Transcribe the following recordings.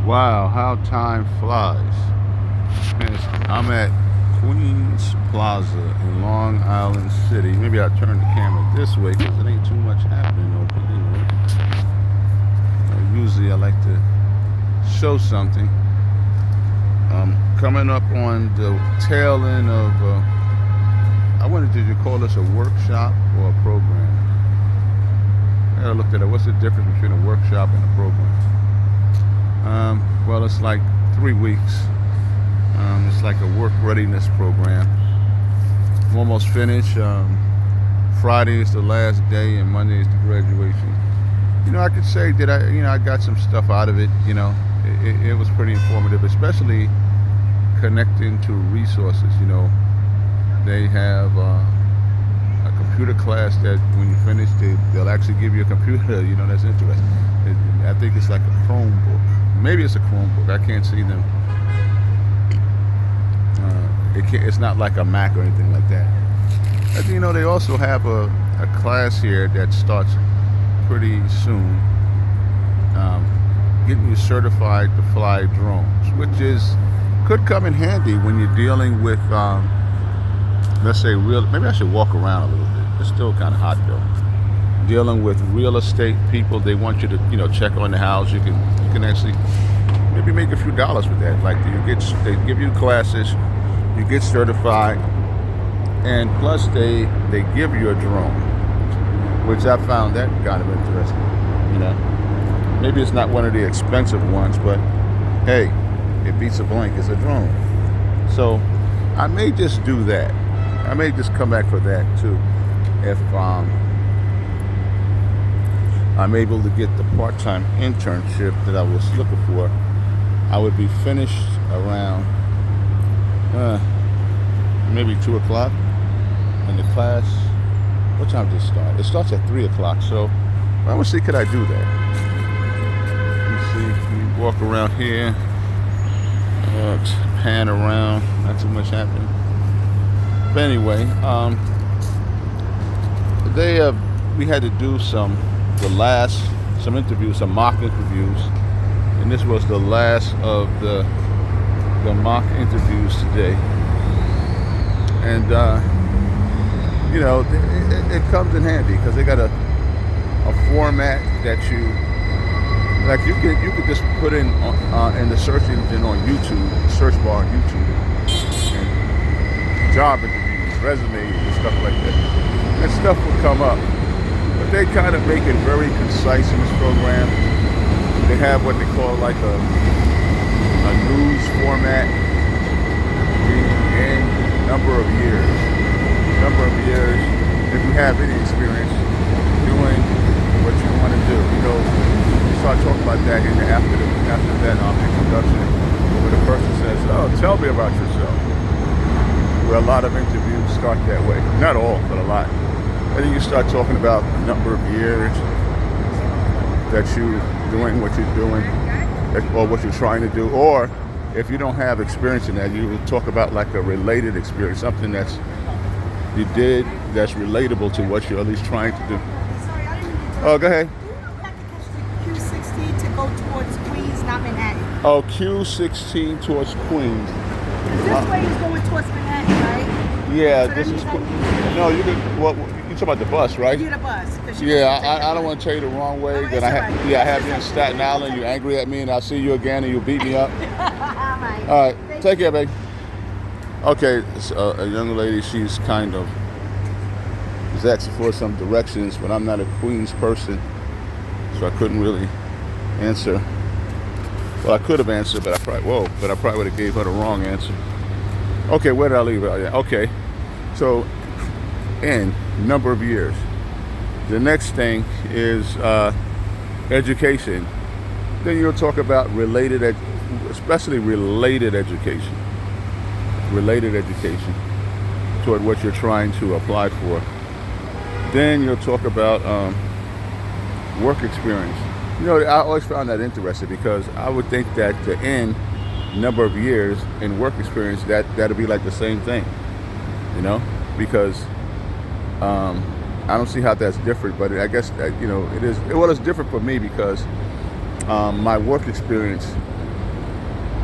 Wow, how time flies. I'm at Queens Plaza in Long Island City. Maybe I'll turn the camera this way because it ain't too much happening over here. Usually I like to show something. Coming up on the tail end of, I wondered, did you call this a workshop or a program? I looked at it. What's the difference between a workshop and a program? Well, it's like 3 weeks. It's like a work readiness program. I'm almost finished. Friday is the last day, and Monday is the graduation. I could say that I got some stuff out of it. It was pretty informative, especially connecting to resources. They have a computer class that when you finish, they'll actually give you a computer. That's interesting. I think it's like a Chromebook. Maybe it's a Chromebook. I can't see them. It's not like a Mac or anything like that. They also have a class here that starts pretty soon, getting you certified to fly drones, which could come in handy when you're dealing with, let's say, maybe I should walk around a little bit. It's still kind of hot though. Dealing with real estate people, they want you to check on the house. You can actually maybe make a few dollars with that. Like they give you classes, you get certified, and plus they give you a drone, which I found that kind of interesting. Maybe it's not one of the expensive ones, but hey, it beats a blank. It's a drone. So I may just do that. I may just come back for that too, if I'm able to get the part-time internship that I was looking for. I would be finished around maybe 2 o'clock, and the class, what time does it start? It starts at 3 o'clock, so I want to see, could I do that? Let me see, we walk around here, pan around, not too much happening. But anyway, we had to do some interviews, some mock interviews, and this was the last of the mock interviews today. And it comes in handy because they got a format that you could just put in the search engine on YouTube, search bar on YouTube, and job interviews, resumes, and stuff like that. And stuff will come up. But they kind of make it very concise in this program. They have what they call like a news format in number of years. If you have any experience doing what you want to do. You start talking about that after that introduction, where the person says, "Oh, tell me about yourself." Where a lot of interviews start that way. Not all, but a lot. And then you start talking about the number of years that you're doing what you're doing, or what you're trying to do. Or if you don't have experience in that, you will talk about like a related experience, something that's you did that's relatable to what you're at least trying to do. Oh, go ahead. Do you know you have to catch the Q16 to go towards Queens, not Manhattan? Oh, Q16 towards Queens. This way is going towards Manhattan, right? Yeah, So this that is. means No, you can. Well, you talking about the bus, right? get a bus. 'Cause Yeah, I don't want to tell you the wrong way. No, Then I it's have, all right. I have you in Staten Island. You're angry at me, and I'll see you again, and you'll beat me up. All All right, take care, babe. Okay, so a young lady. She's kind of was asking for some directions, but I'm not a Queens person, so I couldn't really answer. Well, I could have answered, but I probably would have gave her the wrong answer. Okay, where did I leave it? Okay, so in number of years. The next thing is education. Then you'll talk about especially related education toward what you're trying to apply for. Then you'll talk about work experience. I always found that interesting because I would think that the end number of years in work experience, that'll be like the same thing, because I don't see how that's different, but I guess that, it is. Well, it's different for me because my work experience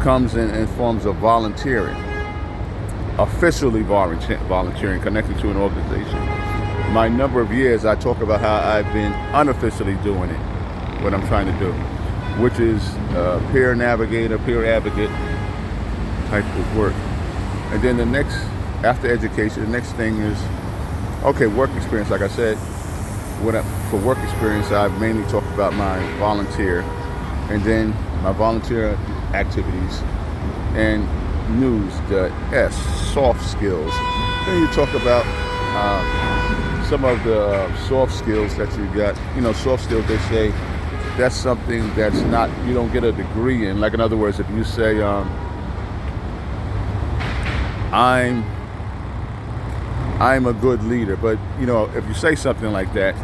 comes in forms of volunteering, officially volunteering, connected to an organization. My number of years, I talk about how I've been unofficially doing it, what I'm trying to do, which is peer navigator, peer advocate type of work. And then the next, after education, the next thing is, okay, work experience. Like I said, for work experience, I mainly talk about my volunteer, and then my volunteer activities, and news, the S, soft skills. Then you talk about some of the soft skills that you got. Soft skills, they say, that's something that's not, you don't get a degree in. Like, in other words, if you say, I'm a good leader, but if you say something like that,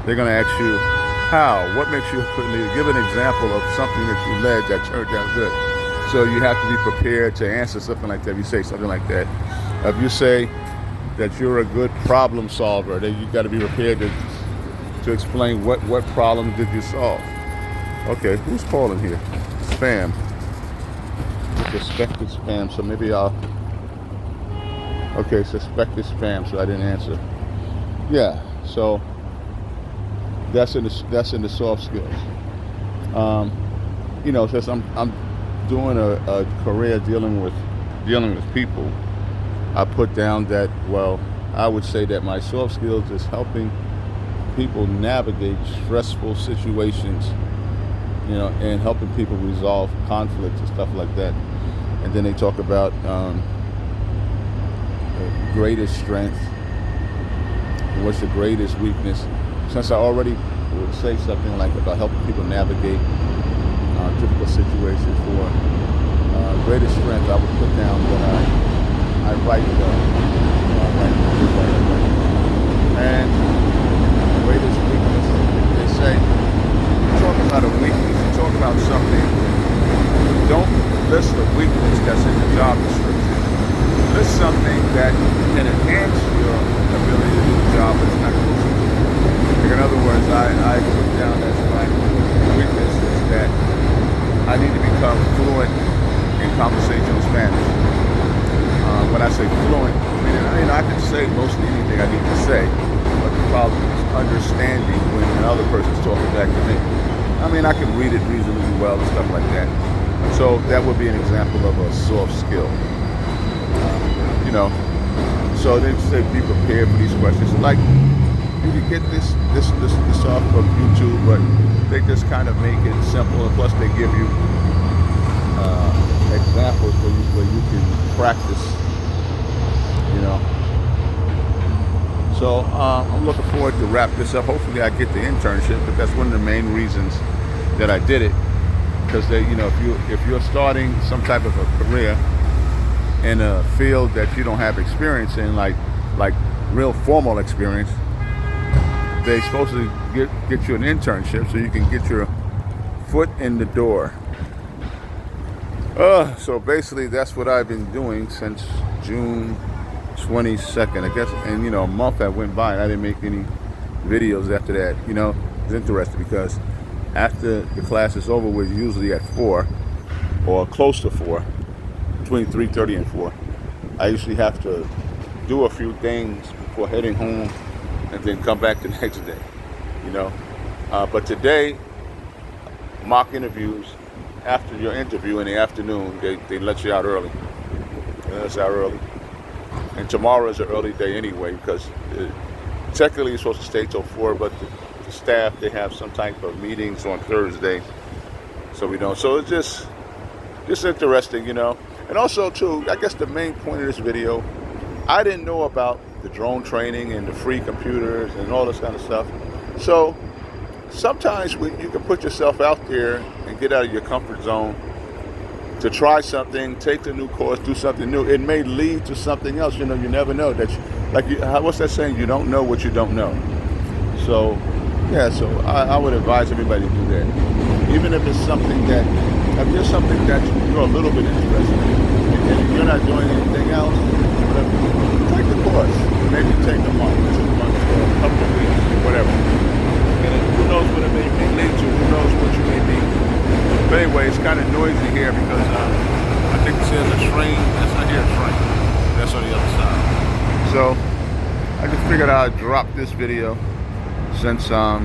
they're going to ask you, how? What makes you a good leader? Give an example of something that you led that turned out good. So you have to be prepared to answer something like that. If you say something like that, if you say that you're a good problem solver, then you got to be prepared to explain what problem did you solve. Okay, who's calling here? Spam. Suspected spam. So maybe okay, suspected spam. So I didn't answer. Yeah. So that's in the soft skills. Since I'm doing a career dealing with people, I put down that, well, I would say that my soft skills is helping people navigate stressful situations, and helping people resolve conflicts and stuff like that. And then they talk about greatest strength, what's the greatest weakness. Since I already would say something like about helping people navigate difficult situations, for greatest strength, I would put down that I write and greatest weakness. They say, talk about a weakness, you talk about something, don't list a weakness that's in the job description. List something that can enhance your ability to do the job, but it's not crucial. In other words, I put down as my weakness is that I need to become fluent in conversational Spanish. When I say fluent, I can say mostly anything I need to say, but the problem is understanding when another person's talking back to me. I can read it reasonably well and stuff like that. So that would be an example of a soft skill. So they say be prepared for these questions. Like, you can get this off of YouTube, but they just kind of make it simple, and plus they give you examples where you can practice. So I'm looking forward to wrap this up. Hopefully I get the internship, because that's one of the main reasons that I did it. Because if you're starting some type of a career in a field that you don't have experience in, like real formal experience, they're supposed to get you an internship so you can get your foot in the door. So basically that's what I've been doing since June 22nd, I guess. And a month that went by and I didn't make any videos after that. It's interesting because after the class is over, we're usually at 4 or close to 4, between 3:30 and 4. I usually have to do a few things before heading home and then come back the next day, But today, mock interviews, after your interview in the afternoon, they let you out early. And tomorrow is an early day anyway, because technically you're supposed to stay till 4, but the staff, they have some type of meetings on Thursday, so we don't. So it's just interesting, And also, too, I guess the main point of this video, I didn't know about the drone training and the free computers and all this kind of stuff. So sometimes you can put yourself out there and get out of your comfort zone to try something, take a new course, do something new. It may lead to something else. You never know. What's that saying? You don't know what you don't know. So, yeah. So I would advise everybody to do that. Even if it's something that, if there's something that you're a little bit interested in, and you're not doing anything else, take the course. Maybe take a month, 2 months, or a couple of weeks, whatever. And who knows what it may lead to? Who knows what you may need? But anyway, it's kind of noisy here because see there's a train. That's not here, a train. That's on the other side. So I just figured I'd drop this video since I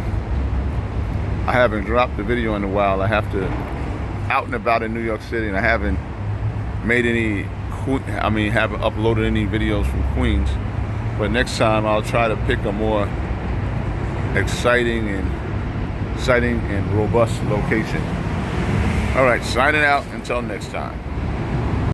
haven't dropped the video in a while. I have to out and about in New York City, and I haven't made any, haven't uploaded any videos from Queens. But next time I'll try to pick a more exciting and robust location. All right, signing out until next time.